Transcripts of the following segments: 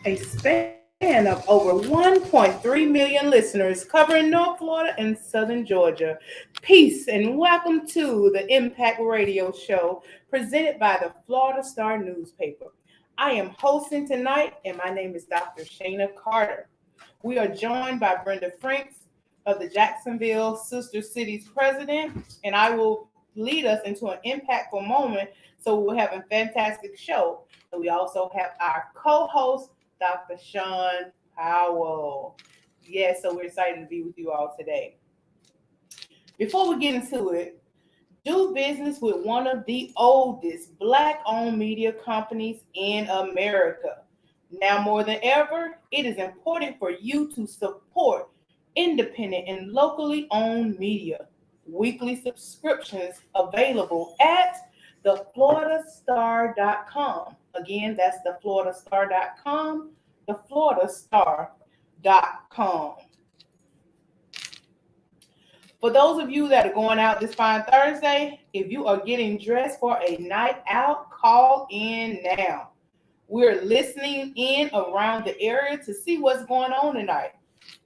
a span of over 1.3 million listeners covering North Florida and Southern Georgia. Peace and welcome to the Impact Radio Show presented by the Florida Star newspaper. I am hosting tonight, and my name is Dr. Shanna Carter. We are joined by Brenda Frinks of the Jacksonville Sister Cities president, and I will lead us into an impactful moment. So we'll have a fantastic show. And we also have our co-host, Dr. Shaun Powell. Yes, so we're excited to be with you all today. Before we get into it, do business with one of the oldest Black-owned media companies in America. Now more than ever, it is important for you to support independent and locally owned media. Weekly subscriptions available at thefloridastar.com. Again, that's thefloridastar.com, thefloridastar.com. For those of you that are going out this fine Thursday, if you are getting dressed for a night out, call in now. We're listening in around the area to see what's going on tonight.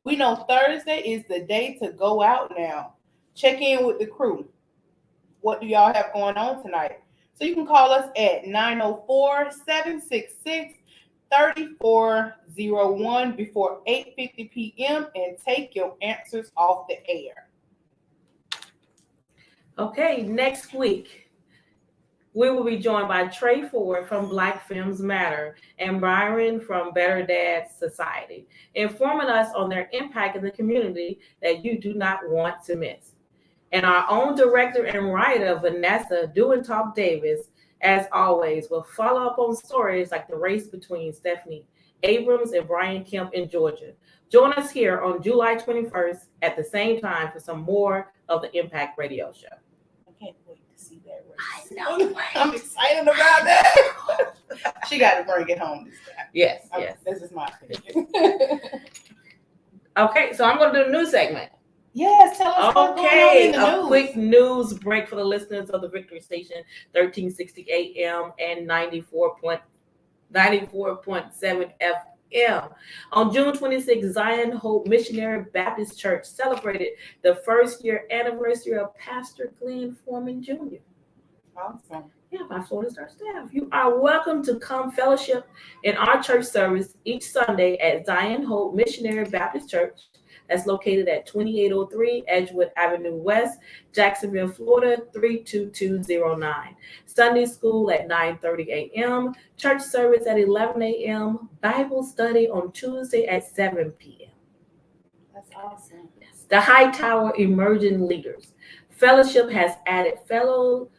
We know Thursday is the day to go out now. Check in with the crew. What do y'all have going on tonight? So you can call us at 904-766-3401 before 8:50 p.m. and take your answers off the air. Okay, next week, we will be joined by Trey Ford from Black Films Matter and Byron from Better Dads Society, informing us on their impact in the community that you do not want to miss. And our own director and writer, Vanessa Doing Talk Davis, as always, will follow up on stories like the race between Stephanie Abrams and Brian Kemp in Georgia. Join us here on July 21st at the same time for some more of the Impact Radio Show. I can't wait to see that race. I know. I'm excited about that. She got to bring it home this time. Yes. This is my opinion. Okay, so I'm going to do a new segment. Yes, tell us what's going on in the news. A quick news break for the listeners of the Victory Station, 1360 AM and 94.7 FM. On June 26th, Zion Hope Missionary Baptist Church celebrated the first year anniversary of Pastor Glenn Foreman Jr. Awesome. Yeah, by Florida Star staff. You are welcome to come fellowship in our church service each Sunday at Zion Hope Missionary Baptist Church. That's located at 2803 Edgewood Avenue West, Jacksonville, Florida, 32209. Sunday school at 9:30 a.m., church service at 11 a.m., Bible study on Tuesday at 7 p.m. That's awesome. Yes. The High Tower Emerging Leaders. Fellowship has added fellows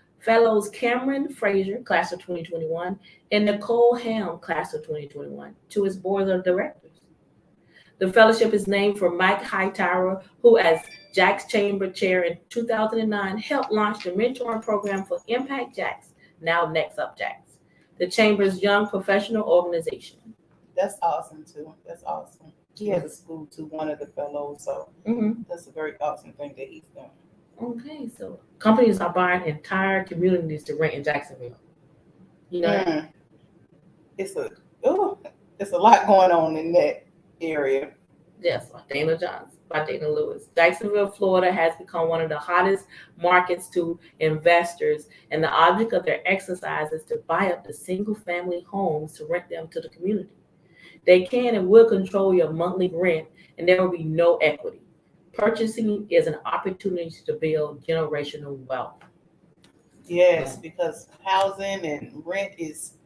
Cameron Frazier, class of 2021, and Nicole Ham, class of 2021, to its board of directors. The fellowship is named for Mike Hightower, who, as Jack's Chamber Chair in 2009, helped launch the mentoring program for Impact Jacks, now Next Up Jacks, the Chamber's young professional organization. That's awesome, too. That's awesome. He has a school, too, one of the fellows, so that's a very awesome thing that he's doing. Okay, so companies are buying entire communities to rent in Jacksonville. You know? It's a lot going on in that area. Yes, by Dana Lewis. Jacksonville, Florida has become one of the hottest markets to investors, and the object of their exercise is to buy up the single-family homes to rent them to the community. They can and will control your monthly rent, and there will be no equity. Purchasing is an opportunity to build generational wealth. Yes, because housing and rent is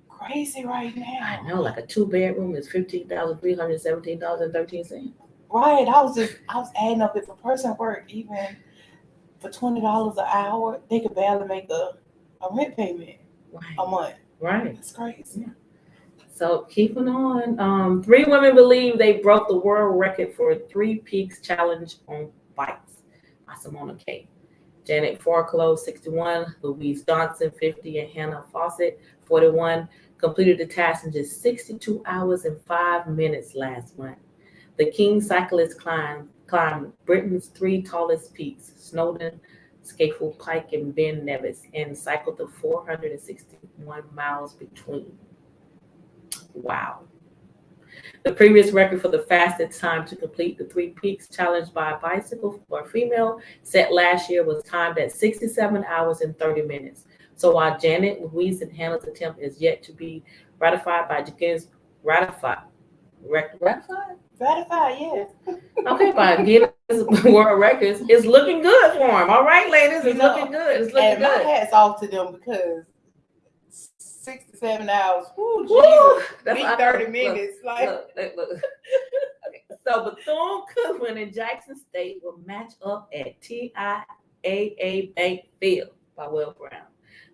crazy right now. I know, like a 2-bedroom is $15,317.13. Right. I was adding up if a person worked even for $20 an hour, they could barely make a rent payment a month. Right. That's crazy. Yeah. So keeping on, 3 women believe they broke the world record for 3 Peaks Challenge on bikes by Simona K. Janet Forclo, 61, Louise Johnson, 50, and Hannah Fawcett, 41, completed the task in just 62 hours and 5 minutes last month. The King cyclist climbed Britain's 3 tallest peaks, Snowdon, Scafell Pike, and Ben Nevis, and cycled the 461 miles between. Wow. The previous record for the fastest time to complete the 3 peaks challenged by a bicycle for a female set last year was timed at 67 hours and 30 minutes. So while Janet, Louise, and Hannah's attempt is yet to be ratified by Guinness, ratified, yeah. Okay, by Guinness World Records, it's looking good for them. All right, ladies, it's looking good. It's looking and good. My hat's off to them because 67 hours. Woo, that's 30 minutes. Look. Okay. So Bethune-Cookman and Jackson State will match up at TIAA Bank Field by Will Brown.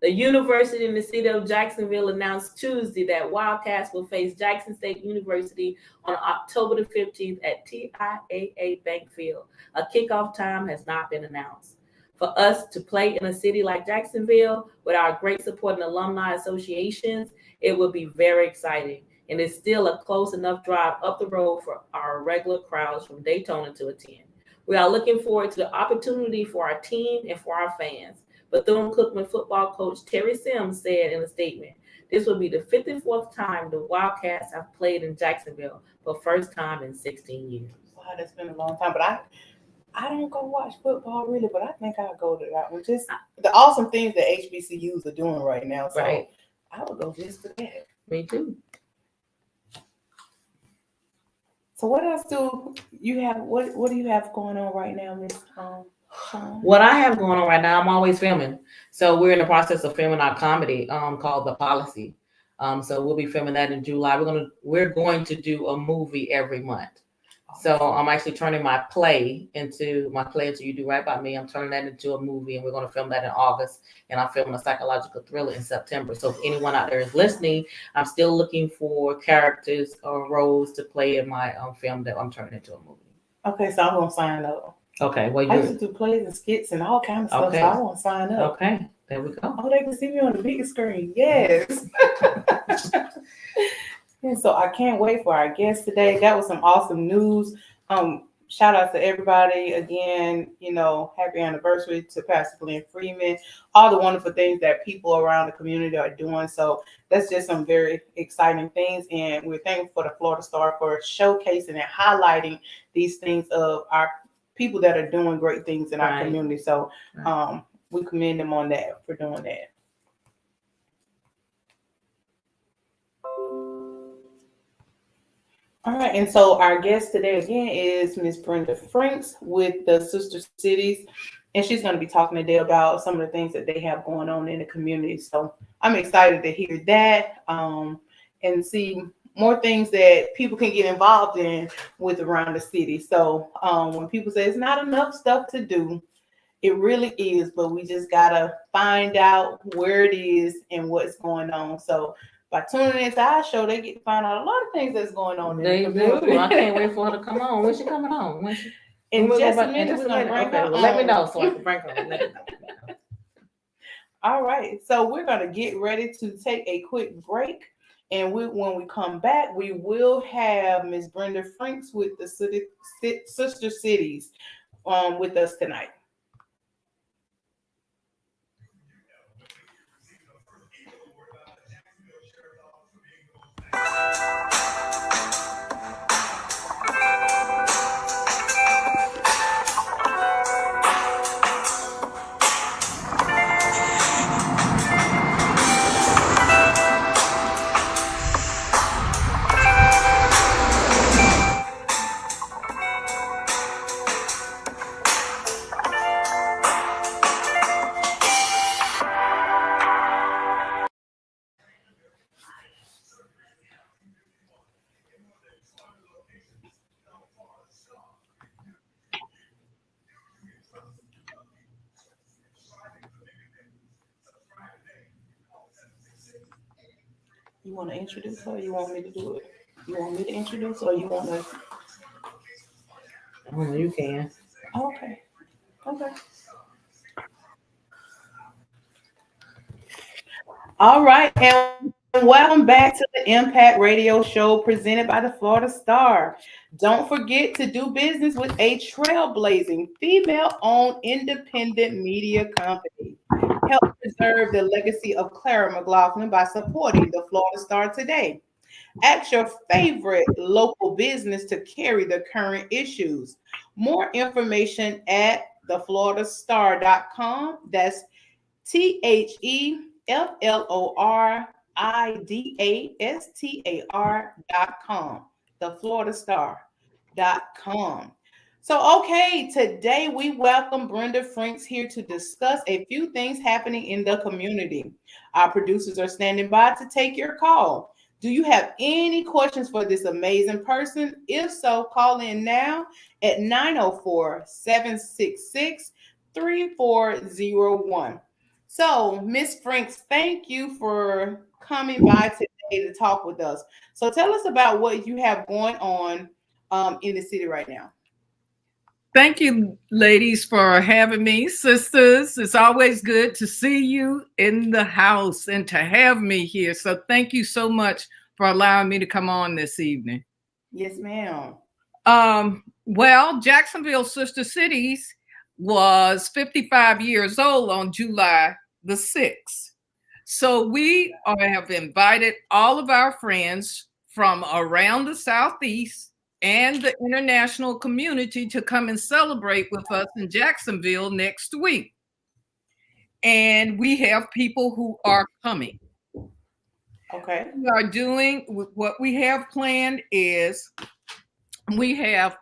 The university in the city of Jacksonville announced Tuesday that Wildcats will face Jackson State University on October the 15th at TIAA Bank Field. A kickoff time has not been announced. For us to play in a city like Jacksonville with our great support and alumni associations, it will be very exciting. And it's still a close enough drive up the road for our regular crowds from Daytona to attend. We are looking forward to the opportunity for our team and for our fans. Bethune-Cookman football coach Terry Sims said in a statement, this will be the 54th time the Wildcats have played in Jacksonville for first time in 16 years. Wow, that's been a long time. But I don't go watch football really, but I think I'll go to that one. Just the awesome things that HBCUs are doing right now. So right. I would go just to that. Me too. So what else do you have? What do you have going on right now, Miss Shaun? What I have going on right now, I'm always filming. So we're in the process of filming our comedy called The Policy. So we'll be filming that in July. We're going to do a movie every month. So I'm actually turning my play into You Do Right By Me. I'm turning that into a movie, and we're going to film that in August. And I'm filming a psychological thriller in September. So if anyone out there is listening, I'm still looking for characters or roles to play in my film that I'm turning into a movie. Okay, so I'm going to sign up. Okay, well, I used to do plays and skits and all kinds of stuff, so I want to sign up. Okay, there we go. Oh, they can see me on the big screen. Yes. Yeah, so I can't wait for our guest today. That was some awesome news. Shout out to everybody again. Happy anniversary to Pastor Glenn Freeman. All the wonderful things that people around the community are doing. So that's just some very exciting things. And we're thankful for the Florida Star for showcasing and highlighting these things of our people that are doing great things in our community. So we commend them on that for doing that. All right, and so our guest today again is Miss Brenda Frinks with the Sister Cities, and she's going to be talking today about some of the things that they have going on in the community. So I'm excited to hear that and see more things that people can get involved in with around the city. So when people say it's not enough stuff to do, it really is, but we just got to find out where it is and what's going on. So by tuning into our show, they get to find out a lot of things that's going on. They do. I can't wait for her to come on. When's she coming on? In just a minute, we're going to bring her on. Let me know so I can bring her on. All right. So we're going to get ready to take a quick break. And when we come back, we will have Miss Brenda Frinks with the Sister Cities with us tonight. You want to introduce her or you want me to do it? You want me to introduce or you want to? You can. Okay. All right. And welcome back to the Impact Radio Show presented by the Florida Star. Don't forget to do business with a trailblazing female-owned independent media company. Help preserve the legacy of Clara McLaughlin by supporting the Florida Star today. Ask your favorite local business to carry the current issues. More information at thefloridastar.com. That's TheFloridastar.com. TheFloridastar.com. So, okay, today we welcome Brenda Frinks here to discuss a few things happening in the community. Our producers are standing by to take your call. Do you have any questions for this amazing person? If so, call in now at 904-766-3401. So, Miss Franks, thank you for coming by today to talk with us. So, tell us about what you have going on in the city right now. Thank you, ladies, for having me. Sisters, it's always good to see you in the house and to have me here. So thank you so much for allowing me to come on this evening. Yes, ma'am. Well, Jacksonville Sister Cities was 55 years old on July the 6th. So we have invited all of our friends from around the Southeast and the international community to come and celebrate with us in Jacksonville next week. And we have people who are coming. Okay. We are doing what we have planned is we have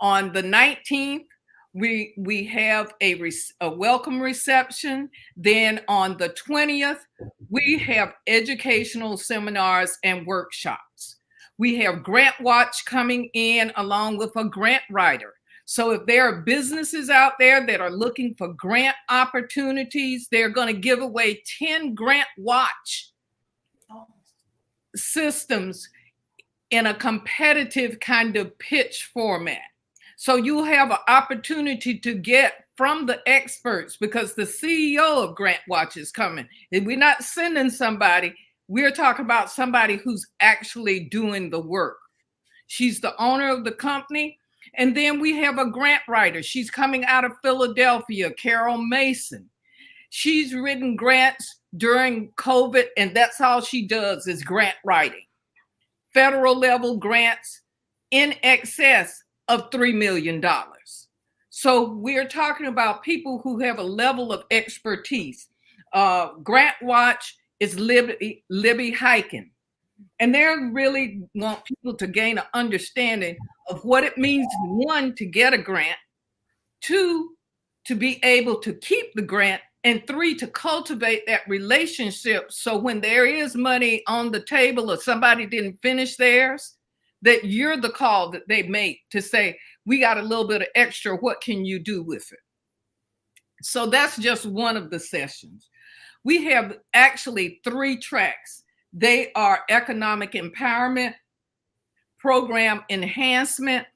on the 19th, we have a welcome reception. Then on the 20th, we have educational seminars and workshops. We have Grant Watch coming in along with a grant writer. So if there are businesses out there that are looking for grant opportunities, they're going to give away 10 Grant Watch systems in a competitive kind of pitch format. So you'll have an opportunity to get from the experts, because the CEO of Grant Watch is coming. If we're not sending somebody, we're talking about somebody who's actually doing the work. She's the owner of the company. And then we have a grant writer. She's coming out of Philadelphia, Carol Mason. She's written grants during COVID, and that's all she does is grant writing. Federal level grants in excess of $3 million. So we're talking about people who have a level of expertise. Grant Watch is Libby Hiken. And they really want people to gain an understanding of what it means, one, to get a grant, two, to be able to keep the grant, and three, to cultivate that relationship. So when there is money on the table or somebody didn't finish theirs, that you're the call that they make to say, we got a little bit of extra, what can you do with it? So that's just one of the sessions. We have actually 3 tracks. They are economic empowerment, program enhancement,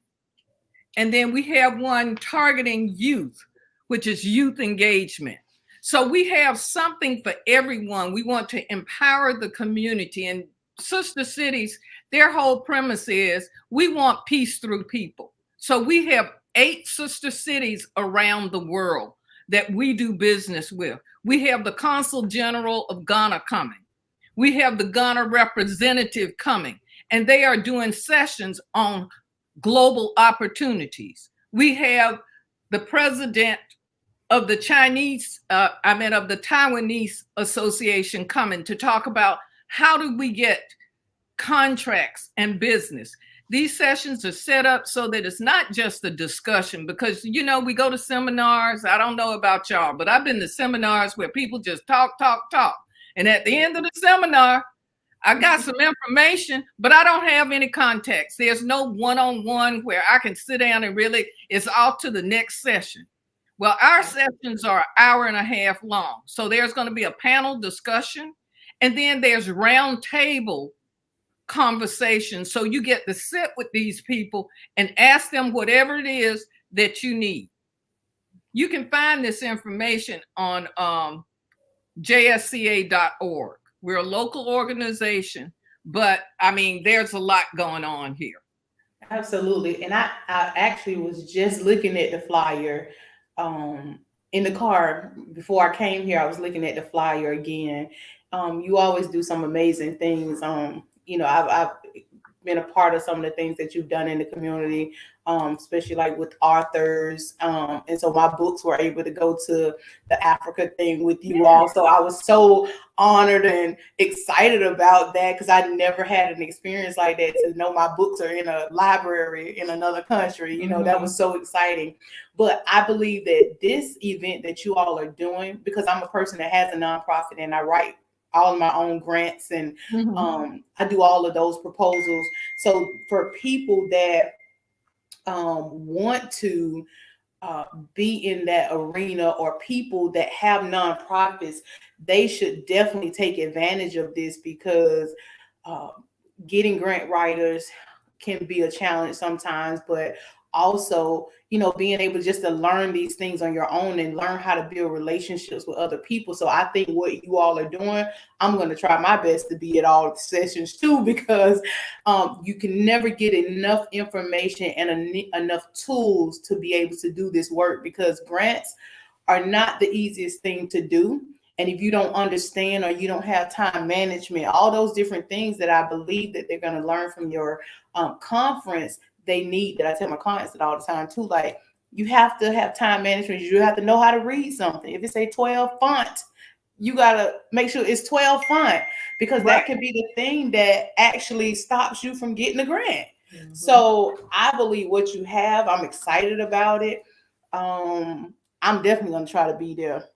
and then we have one targeting youth, which is youth engagement. So we have something for everyone. We want to empower the community. And Sister Cities, their whole premise is we want peace through people. So we have 8 sister cities around the world that we do business with. We have the Consul General of Ghana coming. We have the Ghana representative coming, and they are doing sessions on global opportunities. We have the president of the of the Taiwanese Association coming to talk about how do we get contracts and business. These sessions are set up so that it's not just a discussion, because, you know, we go to seminars. I don't know about y'all, but I've been to seminars where people just talk. And at the end of the seminar, I got some information, but I don't have any context. There's no one-on-one where I can sit down and really, it's off to the next session. Well, our sessions are an hour and a half long. So there's going to be a panel discussion, and then there's round table conversation. So you get to sit with these people and ask them whatever it is that you need. You can find this information on jsca.org. We're a local organization, but I mean, there's a lot going on here. Absolutely. And I actually was just looking at the flyer in the car before I came here. I was looking at the flyer again. You always do some amazing things. You know, I've been a part of some of the things that you've done in the community, especially like with authors. And so my books were able to go to the Africa thing with you all. So I was so honored and excited about that because I never had an experience like that, to know my books are in a library in another country. You know, that was so exciting. But I believe that this event that you all are doing, because I'm a person that has a nonprofit and I write all of my own grants and I do all of those proposals. So for people that want to be in that arena, or people that have nonprofits, they should definitely take advantage of this, because getting grant writers can be a challenge sometimes, but also, you know, being able just to learn these things on your own and learn how to build relationships with other people. So I think what you all are doing, I'm going to try my best to be at all the sessions too, because you can never get enough information and enough tools to be able to do this work, because grants are not the easiest thing to do. And if you don't understand, or you don't have time management, all those different things that I believe that they're going to learn from your conference, they need, that I tell my clients that all the time too. Like, you have to have time management. You have to know how to read something. If it's a 12 font, you got to make sure it's 12 font, because that could be the thing that actually stops you from getting a grant. So I believe what you have, I'm excited about it. I'm definitely going to try to be there.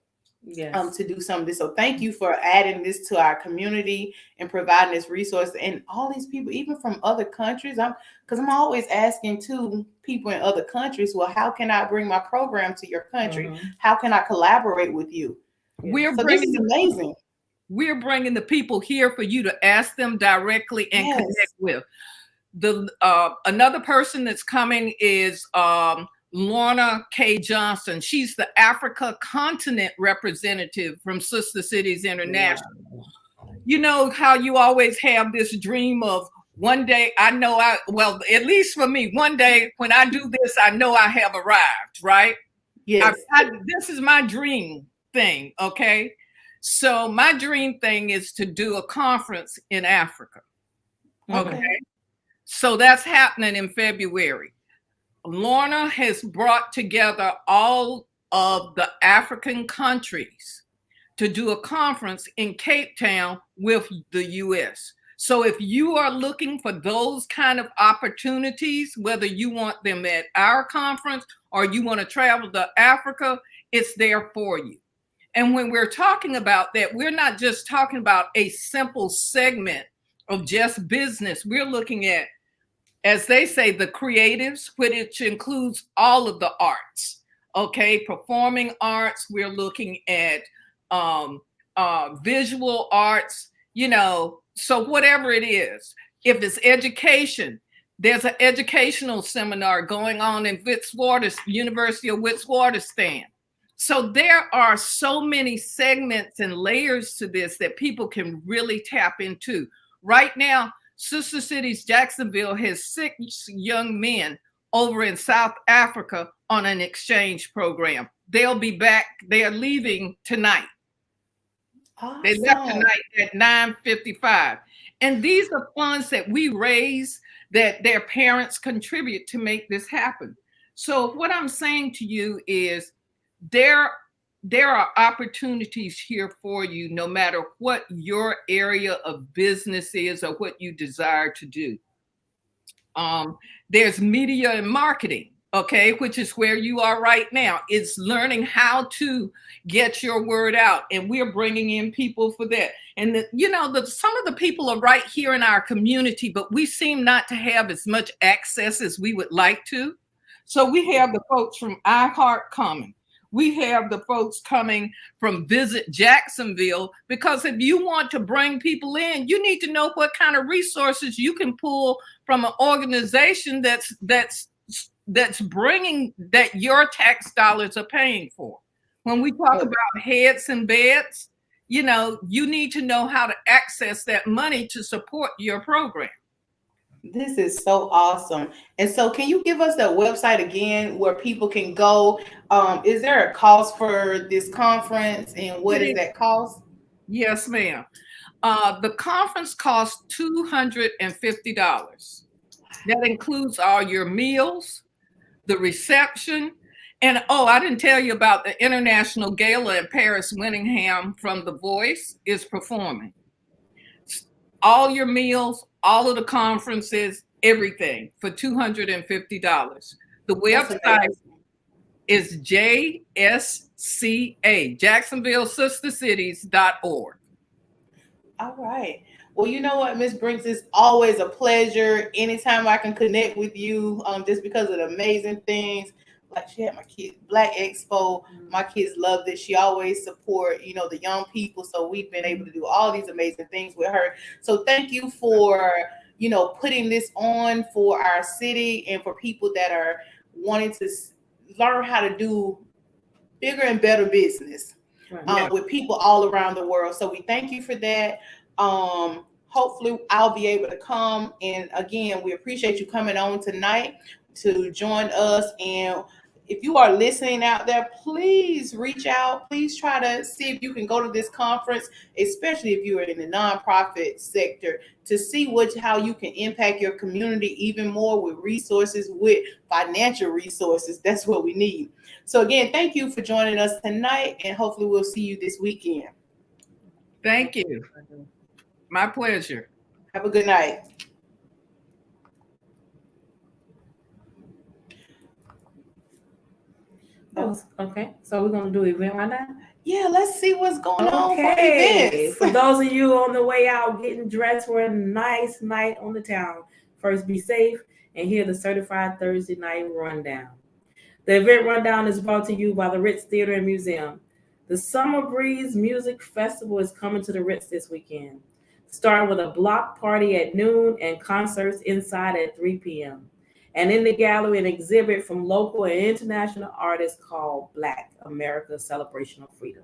To do some of this. So thank you for adding this to our community and providing this resource. And all these people, even from other countries, because I'm always asking too, people in other countries, well, how can I bring my program to your country? How can I collaborate with you? We're so bringing this is amazing. We're bringing the people here for you to ask them directly and connect with. The another person that's coming is Lorna K. Johnson. She's the Africa continent representative from Sister Cities International. You know how you always have this dream of one day, well, at least for me, one day when I do this, I know I have arrived, right? Yes. This is my dream thing, okay? So my dream thing is to do a conference in Africa. Okay. So that's happening in February. Lorna has brought together all of the African countries to do a conference in Cape Town with the US. So if you are looking for those kind of opportunities, whether you want them at our conference or you want to travel to Africa, it's there for you. And when we're talking about that, we're not just talking about a simple segment of just business. We're looking at, as they say, the creatives, which includes all of the arts, okay? Performing arts, we're looking at visual arts, you know, so whatever it is. If it's education, there's an educational seminar going on in University of Witwatersrand. So there are so many segments and layers to this that people can really tap into. Right now, Sister Cities Jacksonville has 6 young men over in South Africa on an exchange program. They'll be back. They are leaving tonight. Awesome. They left tonight at 9:55. And these are funds that we raise, that their parents contribute to make this happen. So what I'm saying to you is there are opportunities here for you, no matter what your area of business is or what you desire to do. There's media and marketing, okay, which is where you are right now. It's learning how to get your word out, and we're bringing in people for that. And some of the people are right here in our community, but we seem not to have as much access as we would like to. So we have the folks from iHeart coming. We have the folks coming from Visit Jacksonville, because if you want to bring people in, you need to know what kind of resources you can pull from an organization that's bringing, that your tax dollars are paying for. When we talk about heads and beds, you need to know how to access that money to support your program. This is so awesome. And so can you give us that website again where people can go? Is there a cost for this conference, and what is that cost? Yes, ma'am. The conference costs $250. That includes all your meals, the reception, and I didn't tell you about the international gala in Paris. Winningham from The Voice is performing. All your meals, all of the conferences, everything for $250. The website is JSCA, JacksonvilleSisterCities.org. All right. Well, you know what, Miss Brinks, it's always a pleasure. Anytime I can connect with you, just because of the amazing things. Like she had my kids, Black Expo. My kids loved it. She always support, the young people. So we've been able to do all these amazing things with her. So thank you for, putting this on for our city and for people that are wanting to learn how to do bigger and better business with people all around the world. So we thank you for that. Hopefully I'll be able to come. And again, we appreciate you coming on tonight to join us. And if you are listening out there, please reach out. Please try to see if you can go to this conference, especially if you are in the nonprofit sector, to see how you can impact your community even more with resources, with financial resources. That's what we need. So again, thank you for joining us tonight, and hopefully we'll see you this weekend. Thank you. My pleasure. Have a good night. Okay, so we're gonna do event right now. Yeah, let's see what's going on for events. For those of you on the way out getting dressed for a nice night on the town, first be safe and hear the Certified Thursday Night Rundown. The event rundown is brought to you by the Ritz Theater and Museum. The Summer Breeze Music Festival is coming to the Ritz this weekend, starting with a block party at noon and concerts inside at 3 p.m. And in the gallery, an exhibit from local and international artists called Black America Celebration of Freedom.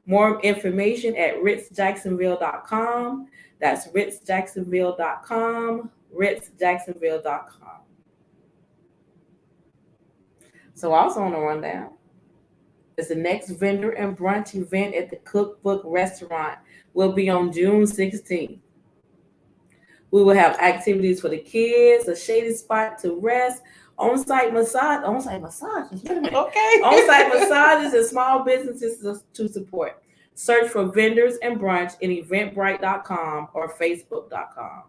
More information at ritzjacksonville.com. That's ritzjacksonville.com, ritzjacksonville.com. So also on the rundown is the next vendor and brunch event at the Cookbook Restaurant will be on June 16th. We will have activities for the kids, a shady spot to rest, on-site massages, Okay. on-site massages and small businesses to support. Search for vendors and brunch in eventbrite.com or facebook.com.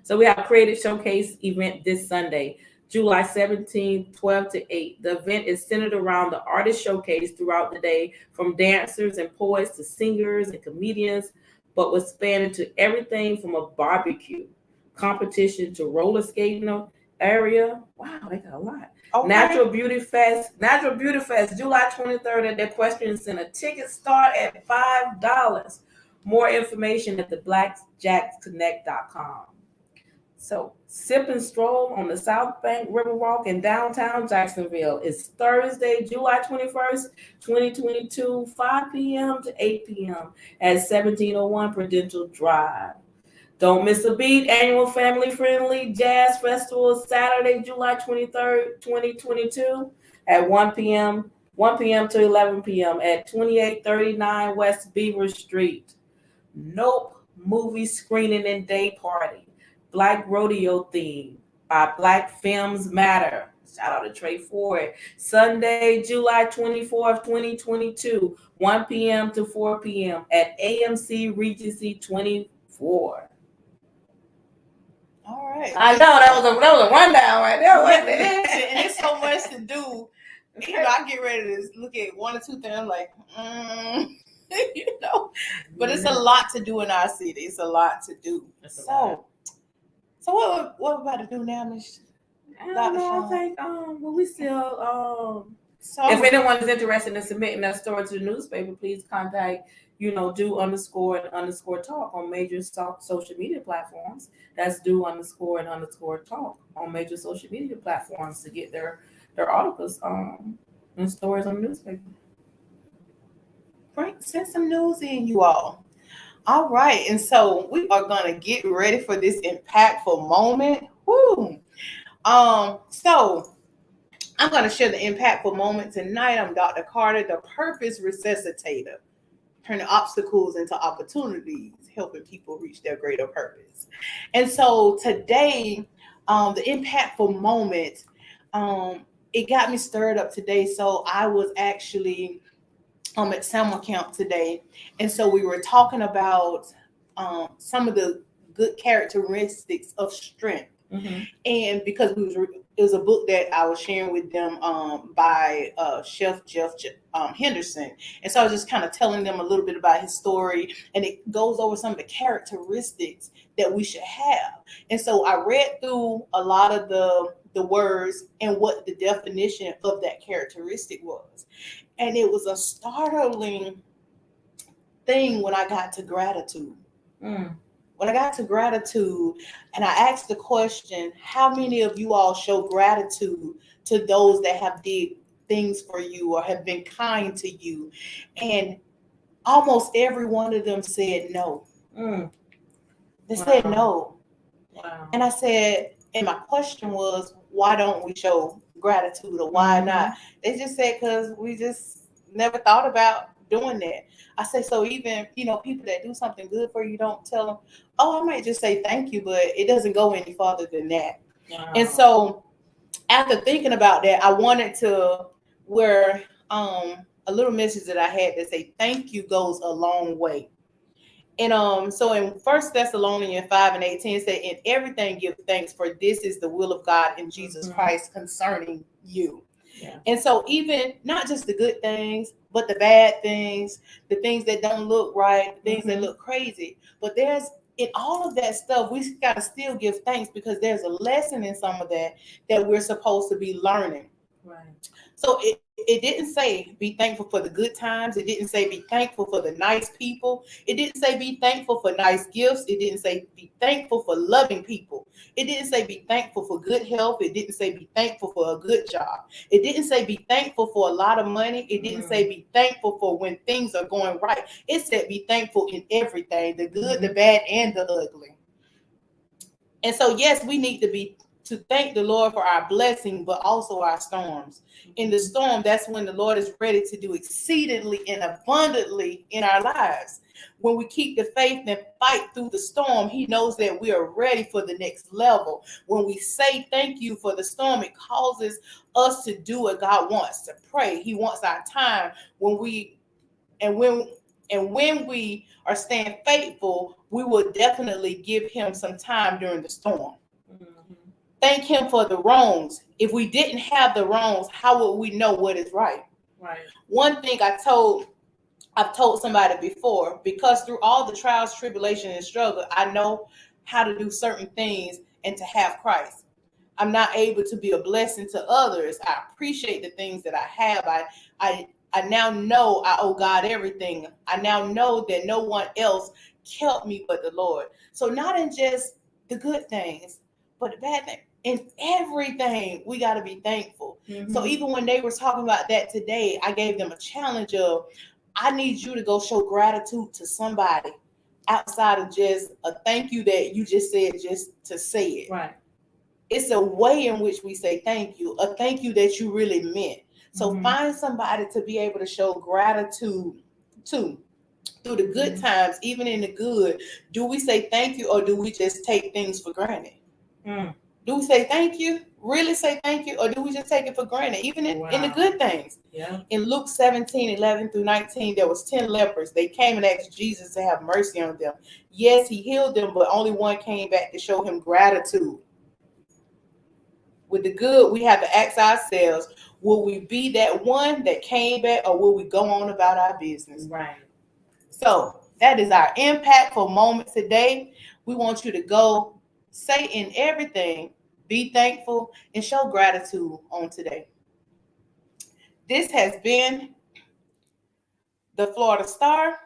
So we have Creative Showcase event this Sunday, July 17th, 12 to 8. The event is centered around the artist showcase throughout the day, from dancers and poets to singers and comedians, but will span into everything from a barbecue competition to roller skating area. Wow, they got a lot. Okay. Natural Beauty Fest, July 23rd at the Equestrian Center. Tickets start at $5. More information at theblackjacksconnect.com. So, Sip and Stroll on the South Bank Riverwalk in downtown Jacksonville is Thursday, July 21st, 2022, 5 p.m. to 8 p.m. at 1701 Prudential Drive. Don't miss a beat. Annual family-friendly jazz festival Saturday, July 23rd, 2022 at 1 p.m. to 11 p.m. at 2839 West Beaver Street. Nope movie screening and day party. Black Rodeo theme by Black Films Matter. Shout out to Trey Ford. Sunday, July 24th, 2022, 1 p.m. to 4 p.m. at AMC Regency 24. All right. I know that was a rundown right there, wasn't it? And there's so much to do. I get ready to look at one or two things. I'm like, but it's a lot to do in our city. It's a lot to do. So what we're about to do now, Miss? I don't know. I think we still so if anyone is interested in submitting their story to the newspaper, please contact do_and_talk on major social media platforms. That's do_and_talk on major social media platforms to get their articles and stories on the newspaper. Frank, send some news in, you all. All right, and so we are gonna get ready for this impactful moment. Woo! So I'm gonna share the impactful moment tonight. I'm Dr. Carter, the Purpose Resuscitator. turning obstacles into opportunities, helping people reach their greater purpose. And so today, the impactful moment, it got me stirred up today. So I was actually at summer camp today, and so we were talking about some of the good characteristics of strength. Mm-hmm. And because it was a book that I was sharing with them by Chef Jeff Henderson, and so I was just kind of telling them a little bit about his story, and it goes over some of the characteristics that we should have. And so I read through a lot of the words and what the definition of that characteristic was, and it was a startling thing when I got to gratitude. When I got to gratitude and I asked the question, how many of you all show gratitude to those that have did things for you or have been kind to you? And almost every one of them said no. They said no. Wow. And I said, and my question was, why don't we show gratitude, or why not? They just said, because we just never thought about doing that. I say, so even, people that do something good for you, don't tell them, oh, I might just say thank you, but it doesn't go any farther than that. Wow. And so after thinking about that, I wanted to wear a little message that I had that say, thank you goes a long way. And so in 1 Thessalonians 5:18, it said, in everything give thanks, for this is the will of God in Jesus Christ concerning you. Yeah. And so even not just the good things, but the bad things, the things that don't look right, the things that look crazy. But there's, in all of that stuff, we got to still give thanks, because there's a lesson in some of that we're supposed to be learning. Right. So it didn't say be thankful for the good times. It didn't say be thankful for the nice people. It didn't say be thankful for nice gifts. It didn't say be thankful for loving people. It didn't say be thankful for good health. It didn't say be thankful for a good job. It didn't say be thankful for a lot of money. It didn't say be thankful for when things are going right. It said be thankful in everything, the good, the bad, and the ugly. And so, yes, we need to thank the Lord for our blessing, but also our storms. In the storm, that's when the Lord is ready to do exceedingly and abundantly in our lives. When we keep the faith and fight through the storm, he knows that we are ready for the next level. When we say thank you for the storm, it causes us to do what God wants, to pray. He wants our time. When we are staying faithful, we will definitely give him some time during the storm. Thank him for the wrongs. If we didn't have the wrongs, how would we know what is right? Right. One thing I've told somebody before, because through all the trials, tribulation, and struggle, I know how to do certain things and to have Christ. I'm not able to be a blessing to others. I appreciate the things that I have. I now know I owe God everything. I now know that no one else kept me but the Lord. So not in just the good things, but the bad things. In everything, we got to be thankful. So even when they were talking about that today, I gave them a challenge of, I need you to go show gratitude to somebody outside of just a thank you that you just said just to say it. Right. It's a way in which we say thank you, a thank you that you really meant. So find somebody to be able to show gratitude to through the good times, even in the good. Do we say thank you, or do we just take things for granted? Do we say thank you? Really say thank you? Or do we just take it for granted? Even in the good things. Yeah. In Luke 17:11-19, there was 10 lepers. They came and asked Jesus to have mercy on them. Yes, he healed them, but only one came back to show him gratitude. With the good, we have to ask ourselves, will we be that one that came back, or will we go on about our business? Right. So that is our impactful moment today. We want you to go say in everything, be thankful, and show gratitude on today. This has been the Florida Star.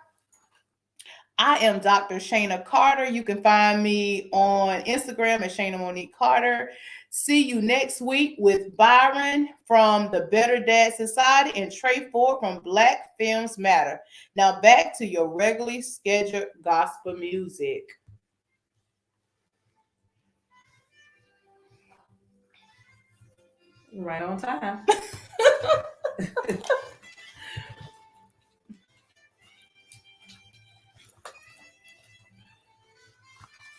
I am Dr. Shanna Carter. You can find me on Instagram at Shanna Monique Carter. See you next week with Byron from the Better Dad Society and Trey Ford from Black Films Matter. Now back to your regularly scheduled gospel music. Right on time.